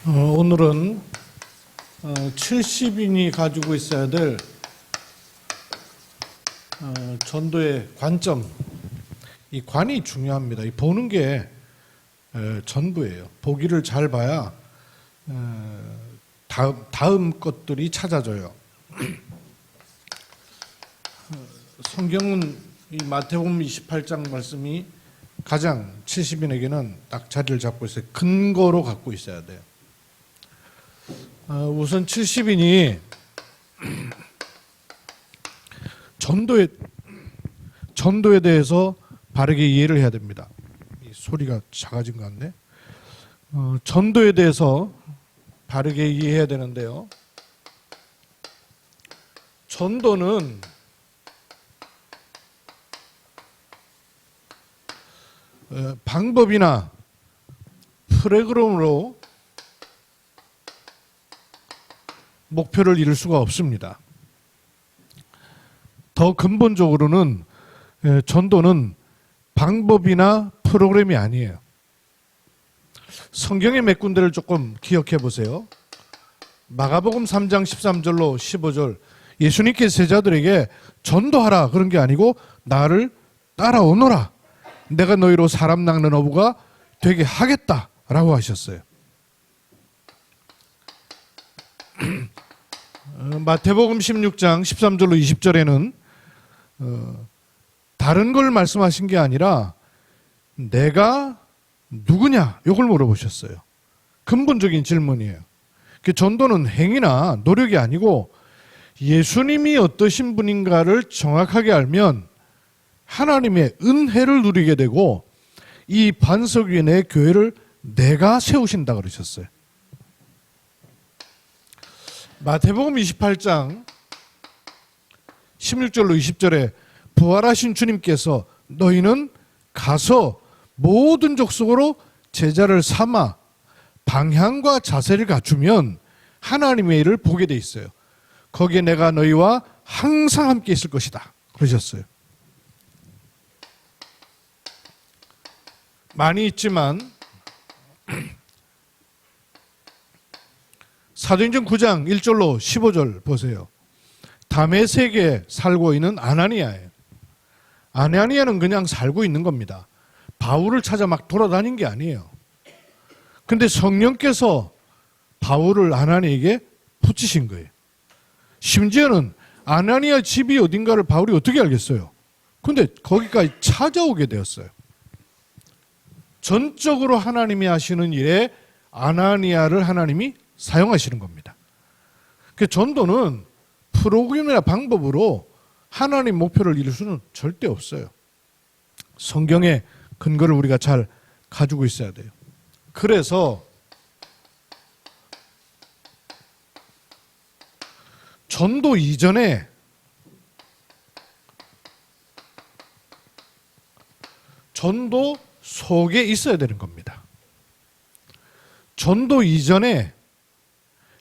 오늘은 70인이 가지고 있어야 될 전도의 관점, 이 관이 중요합니다. 이 보는 게 전부예요. 보기를 잘 봐야 다음 것들이 찾아져요. 성경은 이 마태복음 28장 말씀이 가장 70인에게는 딱 자리를 잡고 있어요. 근거로 갖고 있어야 돼요. 우선 70인이 전도에 대해서 바르게 이해를 해야 됩니다. 이 소리가 작아진 것 같네. 전도에 대해서 바르게 이해해야 되는데요. 전도는 방법이나 프로그램으로 목표를 이룰 수가 없습니다. 더 근본적으로는 전도는 방법이나 프로그램이 아니에요. 성경의 몇 군데를 조금 기억해 보세요. 마가복음 3장 13절로 15절, 예수님께서 제자들에게 전도하라 그런 게 아니고 나를 따라오너라, 내가 너희로 사람 낚는 어부가 되게 하겠다라고 하셨어요. 마태복음 16장 13절로 20절에는 다른 걸 말씀하신 게 아니라 내가 누구냐 이걸 물어보셨어요. 근본적인 질문이에요. 전도는 행위나 노력이 아니고 예수님이 어떠신 분인가를 정확하게 알면 하나님의 은혜를 누리게 되고 이 반석 위에 내 교회를 내가 세우신다 그러셨어요. 마태복음 28장 16절로 20절에 부활하신 주님께서 너희는 가서 모든 족속으로 제자를 삼아 방향과 자세를 갖추면 하나님의 일을 보게 돼 있어요. 거기에 내가 너희와 항상 함께 있을 것이다 그러셨어요. 많이 있지만 사도행전 9장 1절로 15절 보세요. 다메섹에 살고 있는 아나니아예요. 아나니아는 그냥 살고 있는 겁니다. 바울을 찾아 막 돌아다닌 게 아니에요. 근데 성령께서 바울을 아나니아에게 붙이신 거예요. 심지어는 아나니아 집이 어딘가를 바울이 어떻게 알겠어요? 근데 거기까지 찾아오게 되었어요. 전적으로 하나님이 하시는 일에 아나니아를 하나님이 사용하시는 겁니다. 그 전도는 프로그램이나 방법으로 하나님 목표를 이룰 수는 절대 없어요. 성경의 근거를 우리가 잘 가지고 있어야 돼요. 그래서 전도 이전에 전도 속에 있어야 되는 겁니다. 전도 이전에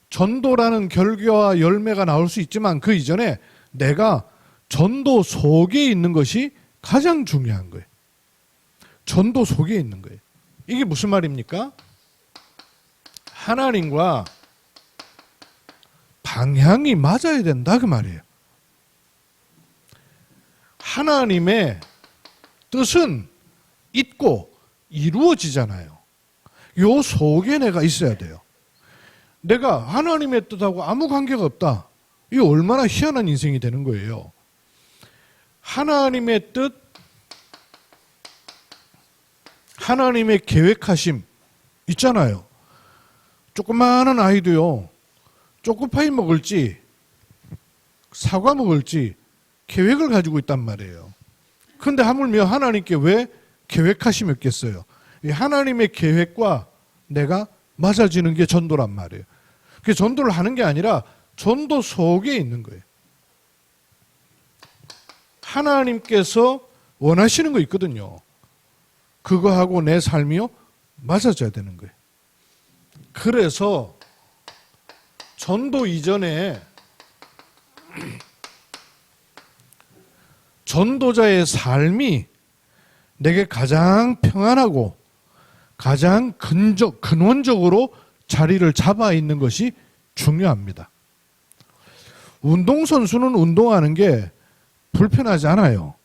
전도라는 결과와 열매가 나올 수 있지만 그 이전에 내가 전도 속에 있는 것이 가장 중요한 거예요. 전도 속에 있는 거예요. 이게 무슨 말입니까? 하나님과 방향이 맞아야 된다 그 말이에요. 하나님의 뜻은 있고 이루어지잖아요. 요 속에 내가 있어야 돼요. 내가 하나님의 뜻하고 아무 관계가 없다. 이 얼마나 희한한 인생이 되는 거예요. 하나님의 뜻, 하나님의 계획하심 있잖아요. 조그마한 아이도요, 초코파이 먹을지 사과 먹을지 계획을 가지고 있단 말이에요. 그런데 하물며 하나님께 왜 계획하심이 없겠어요? 이 하나님의 계획과 내가 맞아지는 게 전도란 말이에요. 그 전도를 하는 게 아니라 전도 속에 있는 거예요. 하나님께서 원하시는 거 있거든요. 그거하고 내 삶이요 맞아져야 되는 거예요. 그래서 전도 이전에 전도자의 삶이 내게 가장 평안하고 가장 근원적으로 자리를 잡아 있는 것이 중요합니다. 운동선수는 운동하는 게 불편하지 않아요.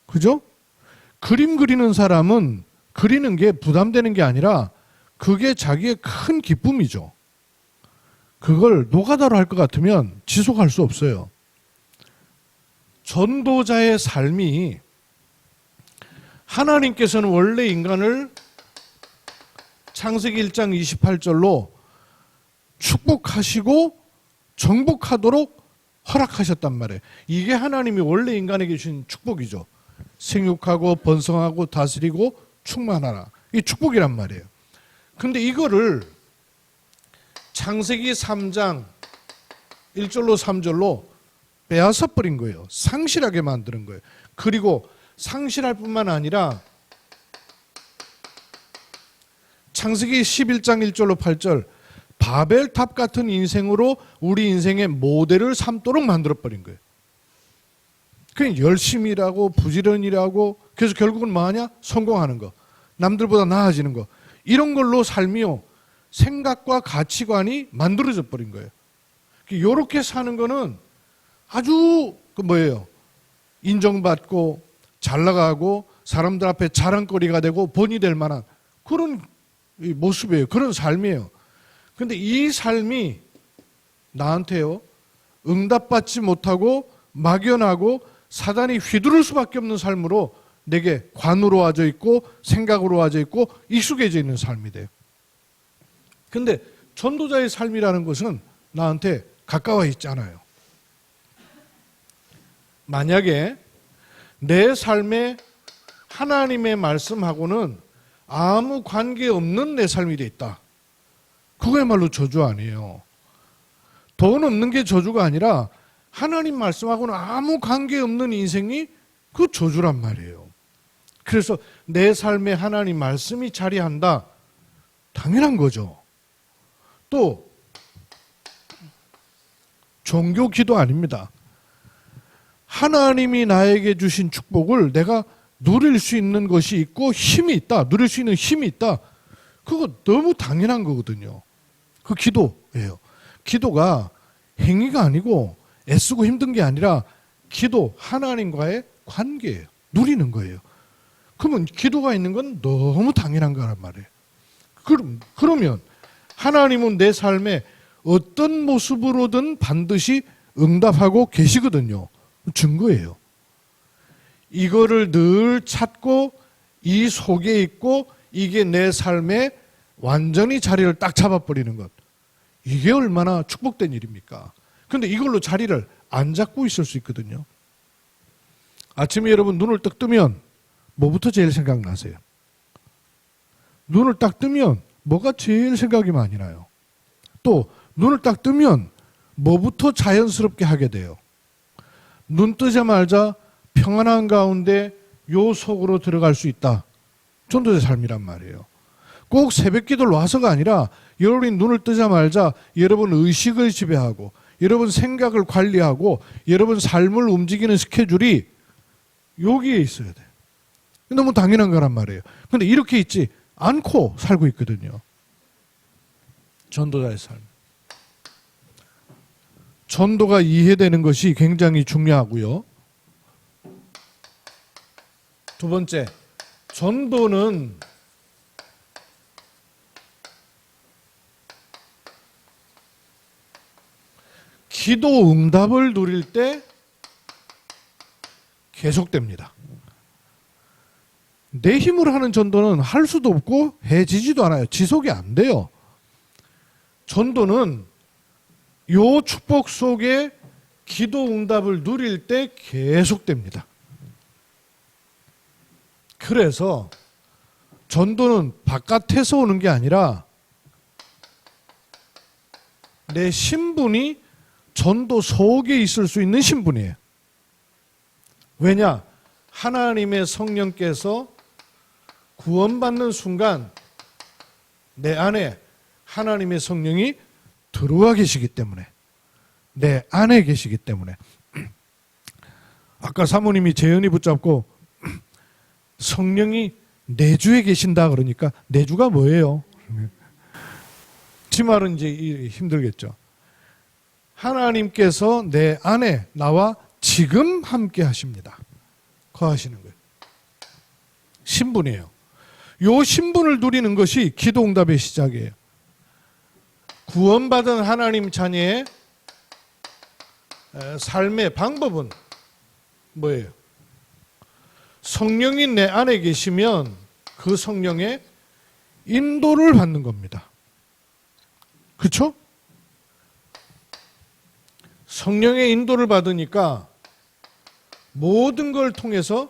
그죠? 그림 그리는 사람은 그리는 게 부담되는 게 아니라 그게 자기의 큰 기쁨이죠. 그걸 노가다로 할 것 같으면 지속할 수 없어요. 전도자의 삶이, 하나님께서는 원래 인간을 창세기 1장 28절로 축복하시고 정복하도록 허락하셨단 말이에요. 이게 하나님이 원래 인간에게 주신 축복이죠. 생육하고 번성하고 다스리고 충만하라. 이 축복이란 말이에요. 근데 이거를 창세기 3장 1절로 3절로 빼앗아 버린 거예요. 상실하게 만드는 거예요. 그리고 상실할 뿐만 아니라 창세기 11장 1절로 8절 바벨탑 같은 인생으로 우리 인생의 모델을 삼도록 만들어버린 거예요. 그냥 열심히 일하고 부지런히 일하고 그래서 결국은 뭐하냐? 성공하는 거. 남들보다 나아지는 거. 이런 걸로 삶이요. 생각과 가치관이 만들어져 버린 거예요. 이렇게 사는 거는 아주 뭐예요? 인정받고 잘 나가고 사람들 앞에 자랑거리가 되고 본이 될 만한 그런 모습이에요. 그런 삶이에요. 근데 이 삶이 나한테요, 응답받지 못하고 막연하고 사단이 휘두를 수밖에 없는 삶으로 내게 관으로 와져 있고 생각으로 와져 있고 익숙해져 있는 삶이 돼요. 근데 전도자의 삶이라는 것은 나한테 가까워 있지 않아요. 만약에 내 삶에 하나님의 말씀하고는 아무 관계없는 내 삶이 돼 있다. 그거야말로 저주 아니에요. 돈 없는 게 저주가 아니라 하나님 말씀하고는 아무 관계없는 인생이 그 저주란 말이에요. 그래서 내 삶에 하나님 말씀이 자리한다. 당연한 거죠. 또 종교 기도 아닙니다. 하나님이 나에게 주신 축복을 내가 누릴 수 있는 것이 있고 힘이 있다. 누릴 수 있는 힘이 있다. 그거 너무 당연한 거거든요. 그 기도예요. 기도가 행위가 아니고 애쓰고 힘든 게 아니라 기도, 하나님과의 관계예요. 누리는 거예요. 그러면 기도가 있는 건 너무 당연한 거란 말이에요. 그러면 하나님은 내 삶에 어떤 모습으로든 반드시 응답하고 계시거든요. 증거예요. 이거를 늘 찾고 이 속에 있고 이게 내 삶에 완전히 자리를 딱 잡아버리는 것. 이게 얼마나 축복된 일입니까? 그런데 이걸로 자리를 안 잡고 있을 수 있거든요. 아침에 여러분 눈을 딱 뜨면 뭐부터 제일 생각나세요? 눈을 딱 뜨면 뭐가 제일 생각이 많이 나요? 또 눈을 딱 뜨면 뭐부터 자연스럽게 하게 돼요? 눈 뜨자마자 평안한 가운데 요 속으로 들어갈 수 있다. 전도의 삶이란 말이에요. 꼭 새벽 기도를 와서가 아니라 여러분이 눈을 뜨자마자 여러분 의식을 지배하고 여러분 생각을 관리하고 여러분 삶을 움직이는 스케줄이 여기에 있어야 돼요. 너무 당연한 거란 말이에요. 그런데 이렇게 있지 않고 살고 있거든요. 전도자의 삶. 전도가 이해되는 것이 굉장히 중요하고요. 두 번째, 전도는 기도 응답을 누릴 때 계속됩니다. 내 힘으로 하는 전도는 할 수도 없고 해지지도 않아요. 지속이 안 돼요. 전도는 요 축복 속에 기도 응답을 누릴 때 계속됩니다. 그래서 전도는 바깥에서 오는 게 아니라 내 신분이 전도 속에 있을 수 있는 신분이에요. 왜냐? 하나님의 성령께서 구원받는 순간 내 안에 하나님의 성령이 들어와 계시기 때문에, 내 안에 계시기 때문에. 아까 사모님이 재현이 붙잡고 성령이 내주에 계신다 그러니까 내주가 뭐예요? 지 말은 이제 힘들겠죠. 하나님께서 내 안에 나와 지금 함께 하십니다. 거하시는 거예요. 신분이에요. 요 신분을 누리는 것이 기도응답의 시작이에요. 구원받은 하나님 자녀의 삶의 방법은 뭐예요? 성령이 내 안에 계시면 그 성령의 인도를 받는 겁니다. 그렇죠? 성령의 인도를 받으니까 모든 걸 통해서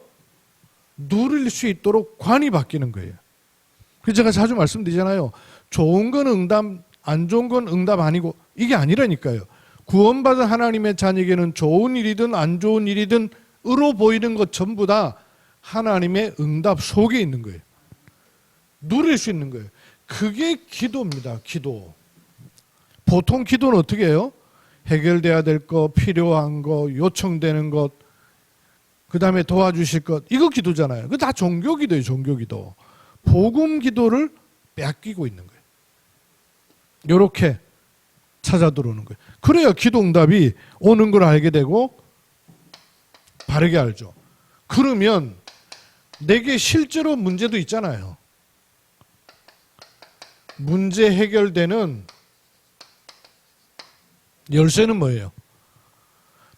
누릴 수 있도록 관이 바뀌는 거예요. 그래서 제가 자주 말씀드리잖아요. 좋은 건 응답, 안 좋은 건 응답 아니고 이게 아니라니까요. 구원받은 하나님의 자녀에게는 좋은 일이든 안 좋은 일이든 의로 보이는 것 전부 다 하나님의 응답 속에 있는 거예요. 누릴 수 있는 거예요. 그게 기도입니다. 기도. 보통 기도는 어떻게 해요? 해결돼야 될 것, 필요한 것, 요청되는 것, 그 다음에 도와주실 것, 이거 기도잖아요. 그거 다 종교 기도예요. 종교 기도. 복음 기도를 뺏기고 있는 거예요. 이렇게 찾아 들어오는 거예요. 그래야 기도 응답이 오는 걸 알게 되고 바르게 알죠. 그러면 내게 실제로 문제도 있잖아요. 문제 해결되는 열쇠는 뭐예요?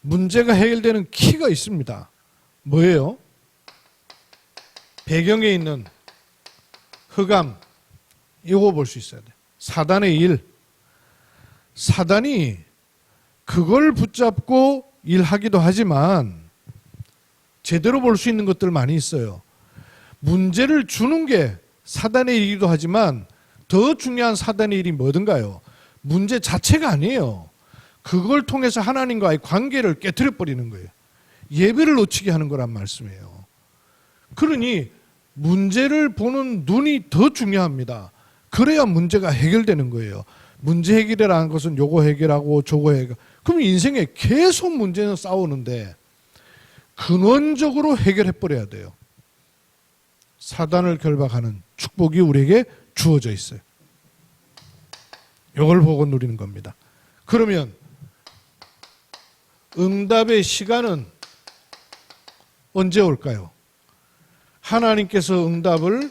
문제가 해결되는 키가 있습니다. 뭐예요? 배경에 있는 흑암, 이거 볼 수 있어야 돼. 사단의 일. 사단이 그걸 붙잡고 일하기도 하지만 제대로 볼 수 있는 것들 많이 있어요. 문제를 주는 게 사단의 일이기도 하지만 더 중요한 사단의 일이 뭐든가요? 문제 자체가 아니에요. 그걸 통해서 하나님과의 관계를 깨트려 버리는 거예요. 예배를 놓치게 하는 거란 말씀이에요. 그러니 문제를 보는 눈이 더 중요합니다. 그래야 문제가 해결되는 거예요. 문제 해결이라는 것은 요거 해결하고 저거 해결. 그럼 인생에 계속 문제는 싸우는데 근원적으로 해결해 버려야 돼요. 사단을 결박하는 축복이 우리에게 주어져 있어요. 이걸 보고 누리는 겁니다. 그러면 응답의 시간은 언제 올까요? 하나님께서 응답을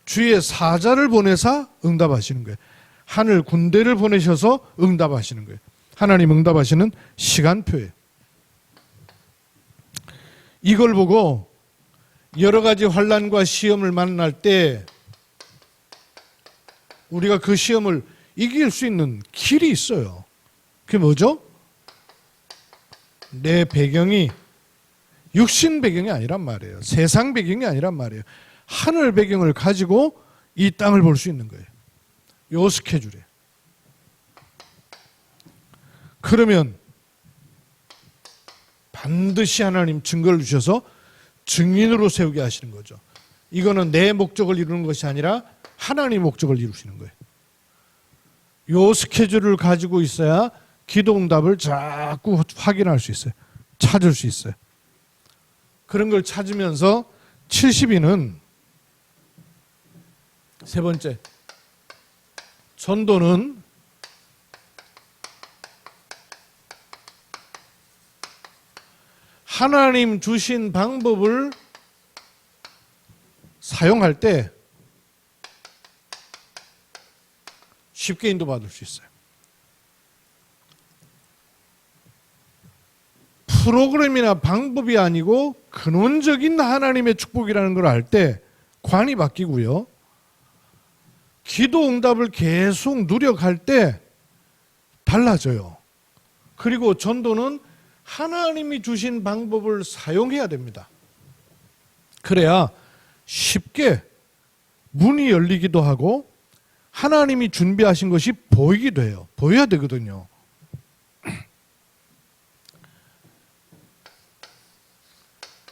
주의 사자를 보내사 응답하시는 거예요. 하늘 군대를 보내셔서 응답하시는 거예요. 하나님 응답하시는 시간표예요. 이걸 보고 여러 가지 환난과 시험을 만날 때 우리가 그 시험을 이길 수 있는 길이 있어요. 그게 뭐죠? 내 배경이 육신 배경이 아니란 말이에요. 세상 배경이 아니란 말이에요. 하늘 배경을 가지고 이 땅을 볼 수 있는 거예요. 요 스케줄이에요. 그러면 반드시 하나님 증거를 주셔서 증인으로 세우게 하시는 거죠. 이거는 내 목적을 이루는 것이 아니라 하나님의 목적을 이루시는 거예요. 요 스케줄을 가지고 있어야 기도 응답을 자꾸 확인할 수 있어요. 찾을 수 있어요. 그런 걸 찾으면서 70인은 세 번째, 전도는 하나님 주신 방법을 사용할 때 쉽게 인도받을 수 있어요. 프로그램이나 방법이 아니고 근원적인 하나님의 축복이라는 걸 알 때 관이 바뀌고요. 기도 응답을 계속 누려갈 때 달라져요. 그리고 전도는 하나님이 주신 방법을 사용해야 됩니다. 그래야 쉽게 문이 열리기도 하고 하나님이 준비하신 것이 보이기도 해요. 보여야 되거든요.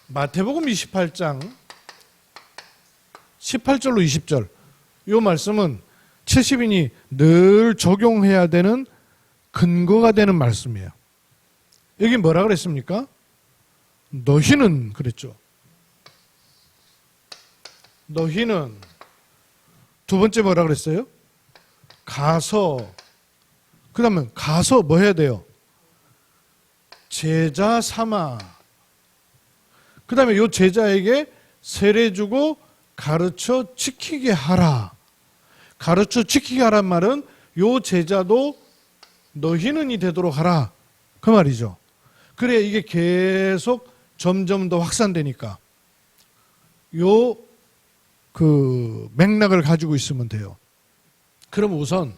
마태복음 28장 18절로 20절 이 말씀은 70인이 늘 적용해야 되는 근거가 되는 말씀이에요. 여기 뭐라 그랬습니까? 너희는 그랬죠. 너희는 두 번째 뭐라 그랬어요? 가서, 그 다음에 가서 뭐 해야 돼요? 제자 삼아. 그 다음에 요 제자에게 세례 주고 가르쳐 지키게 하라. 가르쳐 지키게 하란 말은 요 제자도 너희는 이 되도록 하라. 그 말이죠. 그래 이게 계속 점점 더 확산되니까 요 그 맥락을 가지고 있으면 돼요. 그럼 우선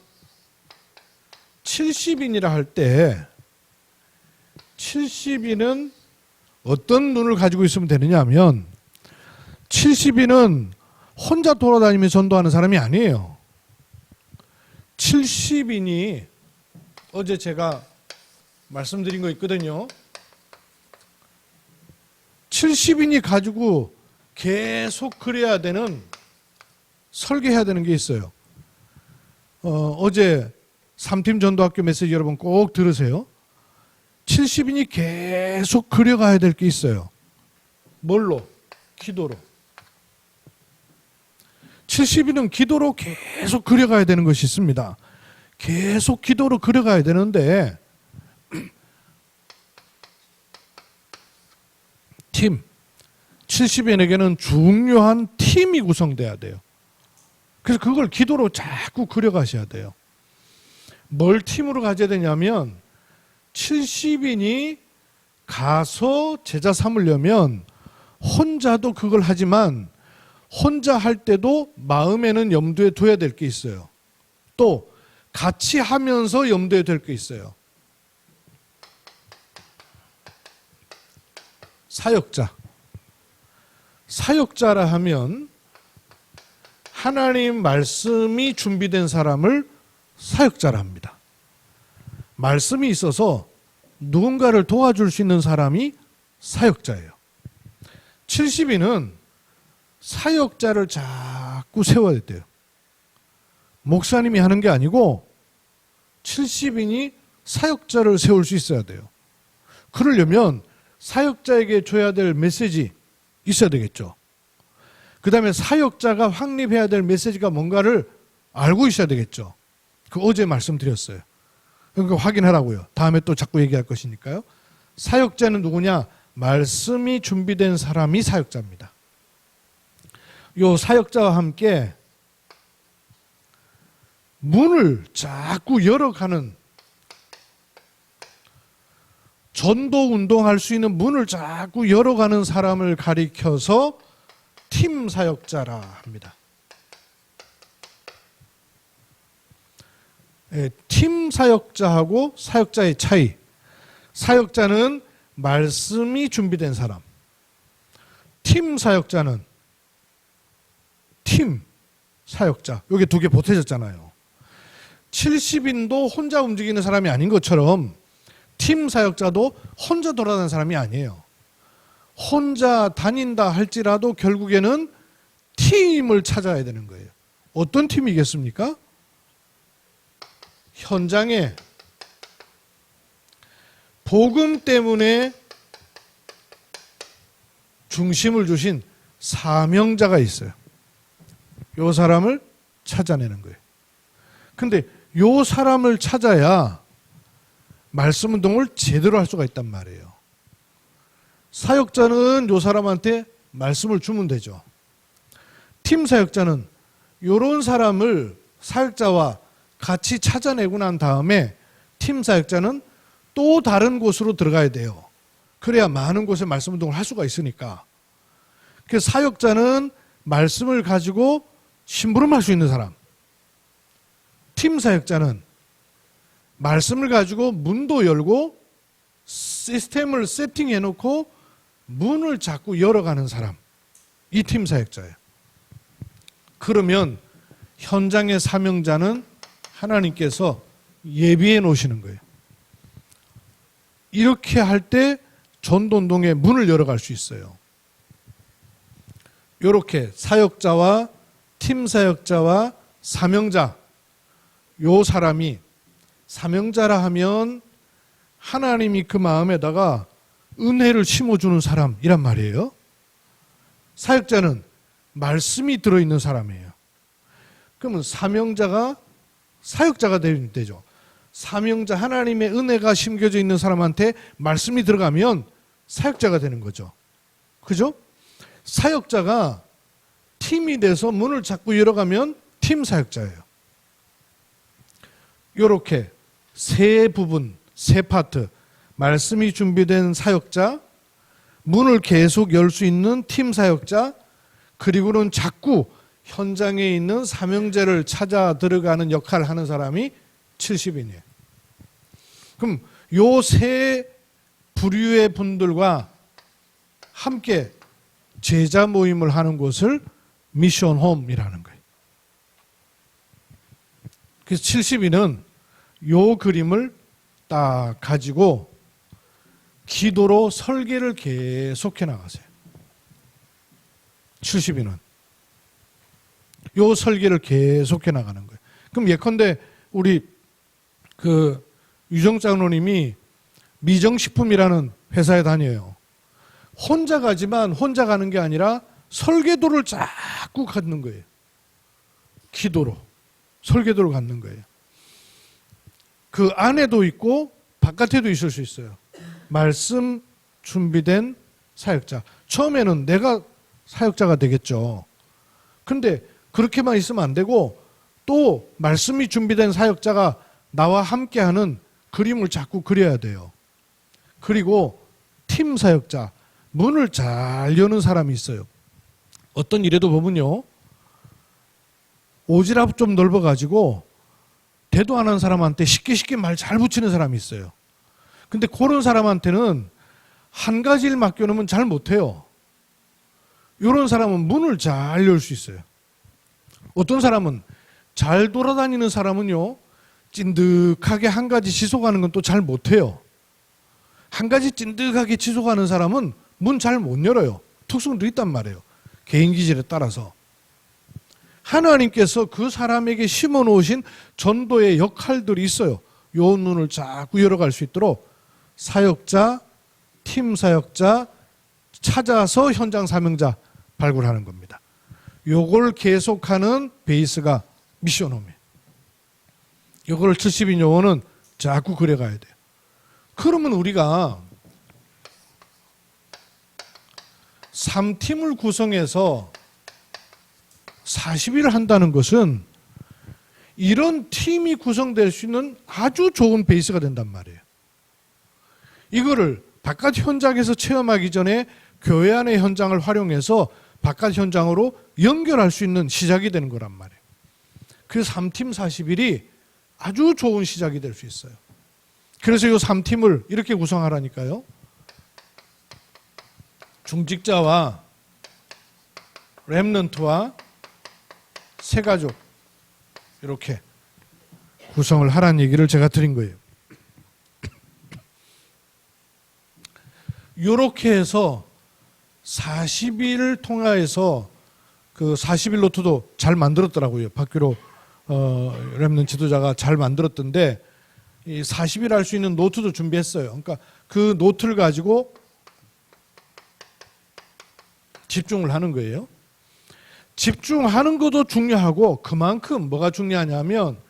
70인이라 할 때 70인은 어떤 눈을 가지고 있으면 되느냐 하면 70인은 혼자 돌아다니며 전도하는 사람이 아니에요. 70인이 어제 제가 말씀드린 거 있거든요. 70인이 가지고 계속 그래야 되는, 설계해야 되는 게 있어요. 어제 3팀 전도학교 메시지 여러분 꼭 들으세요. 70인이 계속 그려가야 될 게 있어요. 뭘로? 기도로. 70인은 기도로 계속 그려가야 되는 것이 있습니다. 계속 기도로 그려가야 되는데 팀, 70인에게는 중요한 팀이 구성돼야 돼요. 그래서 그걸 기도로 자꾸 그려가셔야 돼요. 뭘 팀으로 가져야 되냐면 70인이 가서 제자 삼으려면 혼자도 그걸 하지만 혼자 할 때도 마음에는 염두에 둬야 될 게 있어요. 또 같이 하면서 염두에 둘 게 있어요. 사역자. 사역자라 하면 하나님 말씀이 준비된 사람을 사역자라 합니다. 말씀이 있어서 누군가를 도와줄 수 있는 사람이 사역자예요. 70인은 사역자를 자꾸 세워야 돼요. 목사님이 하는 게 아니고 70인이 사역자를 세울 수 있어야 돼요. 그러려면 사역자에게 줘야 될 메시지 있어야 되겠죠. 그 다음에 사역자가 확립해야 될 메시지가 뭔가를 알고 있어야 되겠죠. 그 어제 말씀드렸어요. 그러니까 확인하라고요. 다음에 또 자꾸 얘기할 것이니까요. 사역자는 누구냐? 말씀이 준비된 사람이 사역자입니다. 요 사역자와 함께 문을 자꾸 열어가는, 전도 운동할 수 있는 문을 자꾸 열어가는 사람을 가리켜서 팀 사역자라 합니다. 팀 사역자하고 사역자의 차이. 사역자는 말씀이 준비된 사람. 팀 사역자는 팀 사역자. 여기 두 개 보태졌잖아요. 70인도 혼자 움직이는 사람이 아닌 것처럼 팀 사역자도 혼자 돌아다니는 사람이 아니에요. 혼자 다닌다 할지라도 결국에는 팀을 찾아야 되는 거예요. 어떤 팀이겠습니까? 현장에 복음 때문에 중심을 주신 사명자가 있어요. 요 사람을 찾아내는 거예요. 근데 요 사람을 찾아야 말씀 운동을 제대로 할 수가 있단 말이에요. 사역자는 요 사람한테 말씀을 주면 되죠. 팀 사역자는 요런 사람을 사역자와 같이 찾아내고 난 다음에 팀 사역자는 또 다른 곳으로 들어가야 돼요. 그래야 많은 곳에 말씀 운동을 할 수가 있으니까. 그래서 사역자는 말씀을 가지고 심부름할 수 있는 사람. 팀 사역자는 말씀을 가지고 문도 열고 시스템을 세팅해 놓고 문을 자꾸 열어가는 사람. 이 팀 사역자예요. 그러면 현장의 사명자는 하나님께서 예비해 놓으시는 거예요. 이렇게 할 때 전도운동의 문을 열어갈 수 있어요. 이렇게 사역자와 팀 사역자와 사명자, 요 사람이, 사명자라 하면 하나님이 그 마음에다가 은혜를 심어주는 사람이란 말이에요. 사역자는 말씀이 들어있는 사람이에요. 그러면 사명자가 사역자가 되죠. 사명자, 하나님의 은혜가 심겨져 있는 사람한테 말씀이 들어가면 사역자가 되는 거죠. 그죠? 사역자가 팀이 돼서 문을 자꾸 열어가면 팀 사역자예요. 이렇게 세 부분, 세 파트, 말씀이 준비된 사역자, 문을 계속 열 수 있는 팀 사역자, 그리고는 자꾸 현장에 있는 사명자를 찾아 들어가는 역할을 하는 사람이 70인이에요. 그럼 요 세 부류의 분들과 함께 제자 모임을 하는 곳을 미션 홈이라는 거예요. 그래서 70인은 요 그림을 딱 가지고 기도로 설계를 계속해 나가세요. 70인은 요 설계를 계속해 나가는 거예요. 그럼 예컨대 우리 그 유정 장로님이 미정식품이라는 회사에 다녀요. 혼자 가지만 혼자 가는 게 아니라 설계도를 자꾸 갖는 거예요. 기도로 설계도를 갖는 거예요. 그 안에도 있고 바깥에도 있을 수 있어요. 말씀 준비된 사역자. 처음에는 내가 사역자가 되겠죠. 근데 그렇게만 있으면 안 되고 또 말씀이 준비된 사역자가 나와 함께하는 그림을 자꾸 그려야 돼요. 그리고 팀 사역자, 문을 잘 여는 사람이 있어요. 어떤 일에도 보면요, 오지랖 좀 넓어가지고 대도 안 하는 사람한테 쉽게 말 잘 붙이는 사람이 있어요. 근데 그런 사람한테는 한 가지 일 맡겨놓으면 잘 못해요. 이런 사람은 문을 잘 열 수 있어요. 어떤 사람은 잘 돌아다니는 사람은요, 찐득하게 한 가지 지속하는 건 또 잘 못해요. 한 가지 찐득하게 지속하는 사람은 문 잘 못 열어요. 특성도 있단 말이에요. 개인 기질에 따라서. 하나님께서 그 사람에게 심어 놓으신 전도의 역할들이 있어요. 요 눈을 자꾸 열어갈 수 있도록 사역자, 팀 사역자, 찾아서 현장 사명자 발굴하는 겁니다. 요걸 계속하는 베이스가 미션홈이에요. 요거를 70인 요원은 자꾸 그려가야 돼요. 그러면 우리가 3팀을 구성해서 40일을 한다는 것은 이런 팀이 구성될 수 있는 아주 좋은 베이스가 된단 말이에요. 이거를 바깥 현장에서 체험하기 전에 교회 안의 현장을 활용해서 바깥 현장으로 연결할 수 있는 시작이 되는 거란 말이에요. 그래서 3팀 40일이 아주 좋은 시작이 될 수 있어요. 그래서 이 3팀을 이렇게 구성하라니까요. 중직자와 렘넌트와 새가족 이렇게 구성을 하라는 얘기를 제가 드린 거예요. 이렇게 해서 40일을 통하여서 그 40일 노트도 잘 만들었더라고요. 박규로 렘넌트 지도자가 잘 만들었던데 이 40일 할 수 있는 노트도 준비했어요. 그러니까 그 노트를 가지고 집중을 하는 거예요. 집중하는 것도 중요하고 그만큼 뭐가 중요하냐면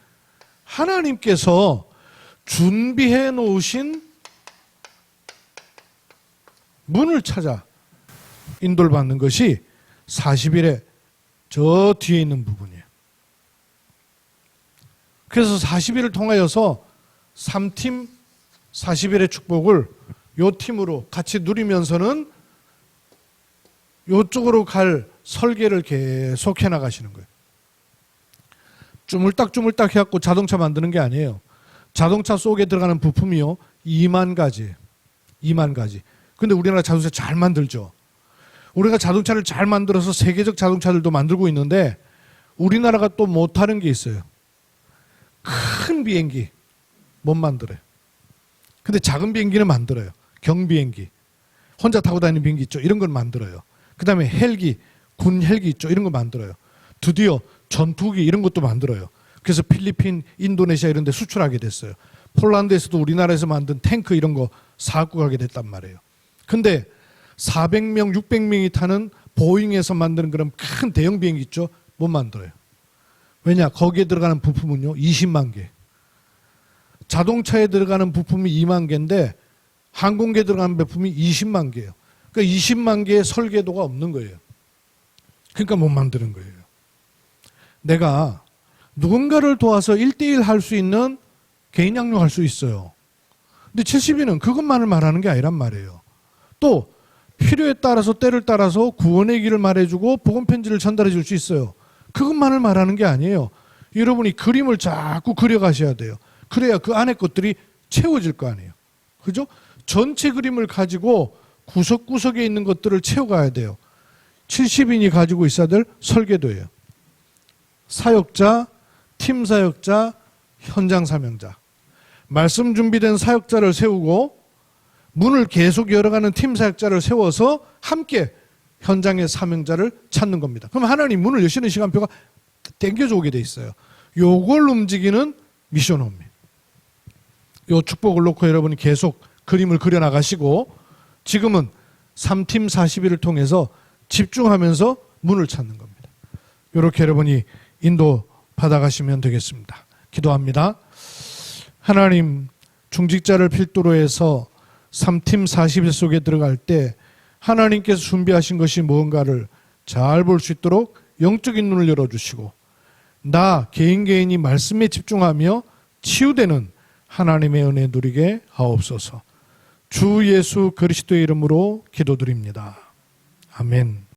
하나님께서 준비해 놓으신 문을 찾아 인도를 받는 것이 40일에 저 뒤에 있는 부분이에요. 그래서 40일을 통하여서 3팀 40일의 축복을 요 팀으로 같이 누리면서는 요쪽으로 갈 설계를 계속 해나가시는 거예요. 주물딱 해갖고 자동차 만드는 게 아니에요. 자동차 속에 들어가는 부품이요 2만 가지. 근데 우리나라 자동차 잘 만들죠. 우리가 자동차를 잘 만들어서 세계적 자동차들도 만들고 있는데 우리나라가 또 못하는 게 있어요. 큰 비행기 못 만들어요. 근데 작은 비행기는 만들어요. 경비행기, 혼자 타고 다니는 비행기 있죠. 이런 걸 만들어요. 그 다음에 헬기, 군 헬기 있죠. 이런 거 만들어요. 드디어 전투기 이런 것도 만들어요. 그래서 필리핀, 인도네시아 이런 데 수출하게 됐어요. 폴란드에서도 우리나라에서 만든 탱크 이런 거 사갖고 가게 됐단 말이에요. 근데 400명, 600명이 타는 보잉에서 만드는 그런 큰 대형 비행기 있죠. 못 만들어요. 왜냐? 거기에 들어가는 부품은요 20만 개. 자동차에 들어가는 부품이 2만 개인데 항공기에 들어가는 부품이 20만 개예요. 그러니까 20만 개의 설계도가 없는 거예요. 그러니까 못 만드는 거예요. 내가 누군가를 도와서 1대1 할 수 있는 개인 양육할 수 있어요. 근데 70인은 그것만을 말하는 게 아니란 말이에요. 또 필요에 따라서 때를 따라서 구원의 길을 말해주고 복음 편지를 전달해 줄 수 있어요. 그것만을 말하는 게 아니에요. 여러분이 그림을 자꾸 그려가셔야 돼요. 그래야 그 안에 것들이 채워질 거 아니에요. 그죠? 전체 그림을 가지고 구석구석에 있는 것들을 채워가야 돼요. 70인이 가지고 있어야 될 설계도예요. 사역자, 팀 사역자, 현장 사명자. 말씀 준비된 사역자를 세우고 문을 계속 열어가는 팀 사역자를 세워서 함께 현장의 사명자를 찾는 겁니다. 그럼 하나님 문을 여시는 시간표가 당겨져 오게 돼 있어요. 요걸 움직이는 미션홈입니다. 요 축복을 놓고 여러분이 계속 그림을 그려나가시고 지금은 3팀 40일을 통해서 집중하면서 문을 찾는 겁니다. 이렇게 여러분이 인도 받아가시면 되겠습니다. 기도합니다. 하나님, 중직자를 필두로 해서 3팀 40일 속에 들어갈 때 하나님께서 준비하신 것이 무언가를 잘 볼 수 있도록 영적인 눈을 열어주시고 나 개인이 말씀에 집중하며 치유되는 하나님의 은혜 누리게 하옵소서. 주 예수 그리스도의 이름으로 기도드립니다. 아멘.